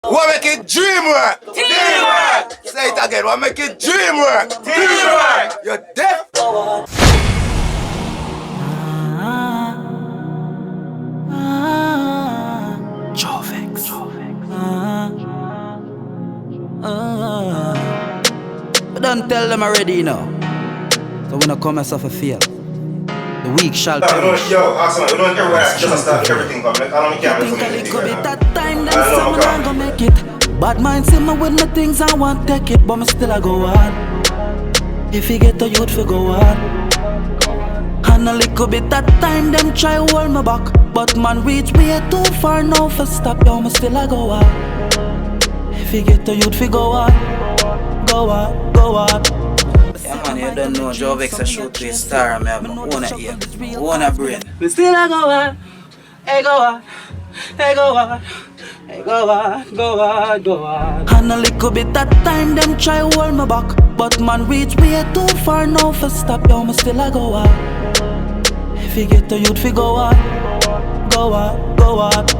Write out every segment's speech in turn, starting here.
What make it dream work? Teamwork! Say it again, what make it dream work? Teamwork! You're deaf? Jovexx. But don't tell them already, you know. So when I come myself a feel, the weak shall perish. Yo, ask me, we don't care where just start everything come. Like, I don't care Think I could be that time, then someone ain't gonna make it. Bad mind see me with my things, I want take it, but me still I go hard. If you get the youth, we go hard. And a little bit that time, them try hold me back, but man reach way too far now for stop, yo, me still I go hard. If you get the youth, we go hard. Go hard, go hard. Yeah man, you don't know Jovexx a shoot to a star and I have my own ear, my own brain. We still a go hard, hey go hard, hey go hard, hey go hard, go hard, go hard. And a little bit that time them try hold me back, but man reach way too far now for stop, yo, me still a go hard. If you get the youth, we go hard, go hard, go hard.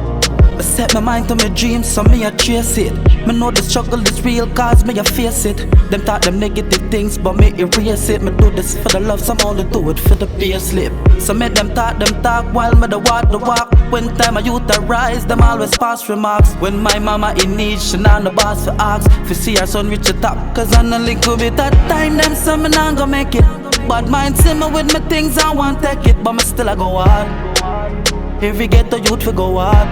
I set my mind to my dreams, so me a chase it. Me know the struggle is real, cause me a face it. Them thought them negative things, but me erase it. Me do this for the love, some only do it for the pay slip. So make them talk while me the walk. When time I youth arise, them always pass remarks. When my mama in need, she not the boss for ask. If see her son reach the top, cause on a little bit that time, them say me not gonna make it. Bad mind see me with me things, I want take it, but me still I go hard. If we get the youth, we go hard.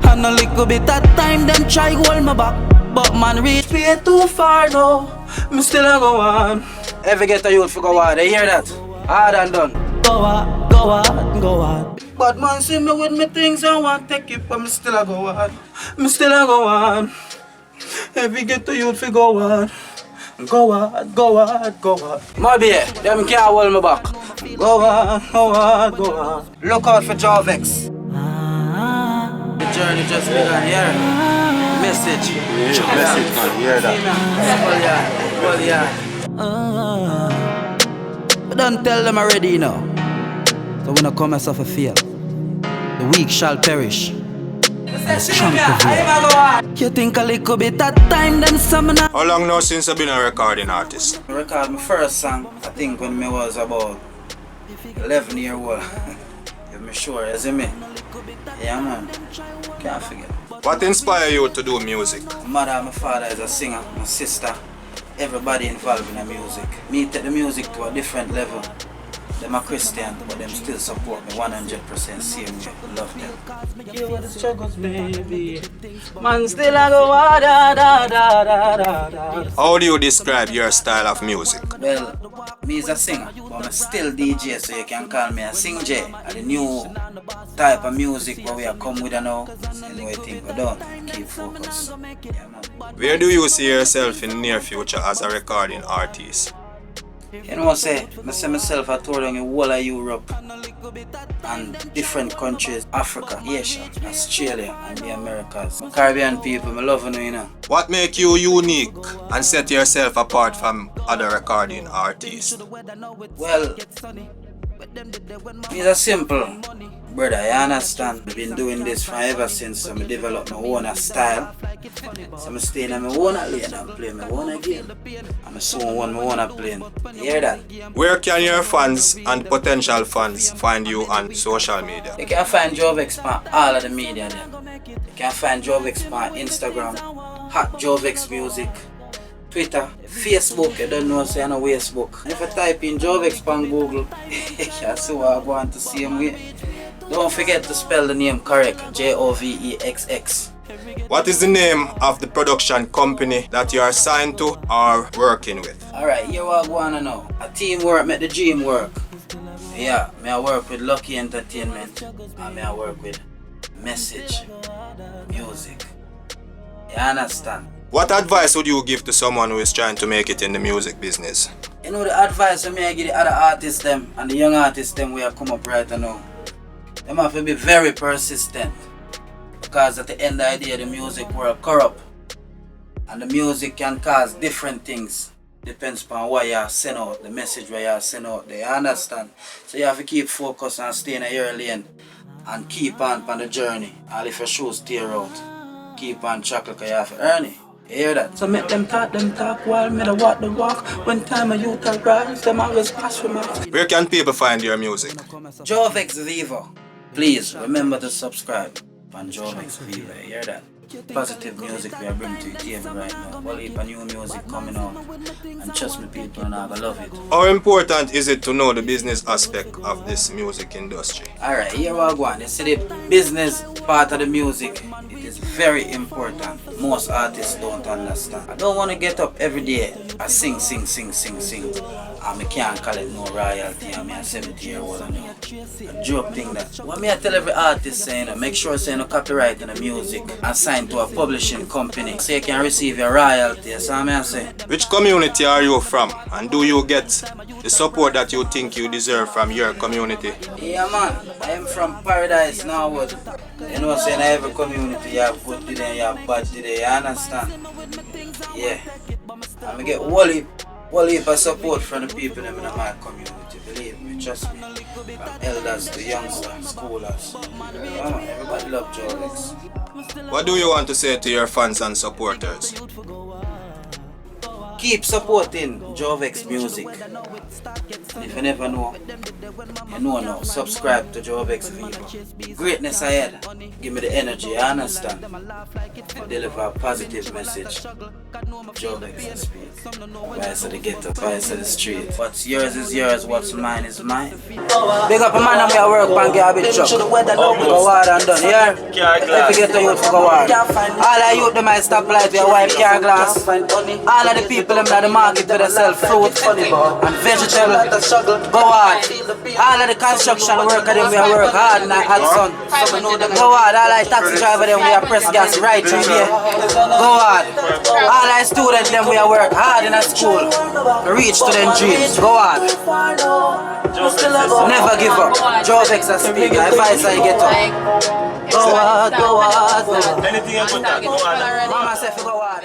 And a little bit that time, them try hold me back, but man reach way too far now, me still a go on. If you get the youth, we go hard, you hear that? Hard and done. Go hard, go hard, go hard. But man see me with me things, I want take it, but me still a go hard. Me still a go on. If we get the youth, we go hard. Go hard, go hard, go hard. Maybe, them can't hold me back. Go hard, go hard, go hard. Look out for Jovexx. The journey just begun, here. Message. Message, man, hear that. But don't tell them already, you know. So when I come myself a feel, the weak shall perish, and the strong prevail. You think a little bit that time, then some. How long now since I've been a recording artist? I recorded my first song, I think when I was about 11 years old. If I'm sure, you see me? Yeah man, can't forget. What inspired you to do music? My mother and my father is a singer, my sister, everybody involved in the music. Me take the music to a different level. Them are Christian, but them still support me 100% same way. Love them. You are the struggles, baby. Man still a go da da da da da. How do you describe your style of music? Well, me is a singer, but I'm still DJ, so you can call me a Sing J. The new type of music where we are come with now. You know what I think we don't. Keep focus. Yeah, man. Where do you see yourself in the near future as a recording artist? You know what I say? I see myself a tour down the whole of Europe and different countries, Africa, Asia, Australia and the Americas. Caribbean people, I love you know. What make you unique and set yourself apart from other recording artists? Well, it's a simple, brother, you understand? I've been doing this for ever since I developed my own style. So I'm staying in my own lane and play my own game. I'm soon want my own plane. You hear that? Where can your fans and potential fans find you on social media? You can find Jovexx on all of the media then. You can find Jovexx on Instagram, @Jovexx Music, Twitter, Facebook, you don't know, so you know Facebook. And if you type in Jovexx on Google, you can see what I want to see him with. Don't forget to spell the name correct, Jovexx. What is the name of the production company that you are signed to or working with? Alright, here what I want to know. A teamwork make the dream work. Yeah, me I work with Lucky Entertainment and me I work with Message Music. You understand? What advice would you give to someone who is trying to make it in the music business? You know the advice I give the other artists them and the young artists them we have come up right now. Them have to be very persistent. Because at the end of the day the music world corrupt. And the music can cause different things. Depends upon what you send out, the message where you send out there, you understand? So you have to keep focused and stay in your lane and keep on the journey. And if your shoes tear out, keep on track like you have to earn it. You hear that? So make them talk while me da walk the walk. When time a youth arrives, them always pass for me. Where can people find your music? Jovexx Vivo. Please remember to subscribe on Jovexx Vivo. You hear that? Positive music we are bringing to you TV right now. Well, heap of new music coming out. And trust me, people are gonna love it. How important is it to know the business aspect of this music industry? Alright, here we go. You see the business part of the music. It is very important. Most artists don't understand. I don't want to get up every day and sing. And I can't collect no royalty. I'm a 70-year-old and a joke thing that. What me I tell every artist saying, make sure say no copyright in the music and sign to a publishing company so you can receive your royalty. That's what I say. Which community are you from? And do you get the support that you think you deserve from your community? Yeah man, I am from Paradise Norwood. You know saying every community you have good today, you have bad today, you understand? Yeah. And I get whole heap of support from the people in my community, believe me, trust me. From elders to youngsters, schoolers. Yeah man, everybody love Jovexx. What do you want to say to your fans and supporters? Keep supporting Jovexx music. And if you never know, you know now. Subscribe to Jovexx Vivo. Greatness ahead. Give me the energy, you understand? I deliver a positive message. Jovexx I speak. Vice of the ghetto, vice of the street. What's yours is yours, what's mine is mine. Big up a man and we are work on garbage truck. Go hard and done, yeah? If you get to youth for go hard. All the youth them might stop light with a white car glass. All of the people them at the market where they sell fruit and vegetable. Go hard. All of the construction worker them we work hard in the hot sun. Go hard. All the taxi driver them we are press gas right through here. Go hard. All the students them we work hard in a school. Reach to them dreams. Go hard. Never give up. Jovexx I speak. Advice I get up. Go hard. Go hard. Anything about that, go on. Mama said go hard.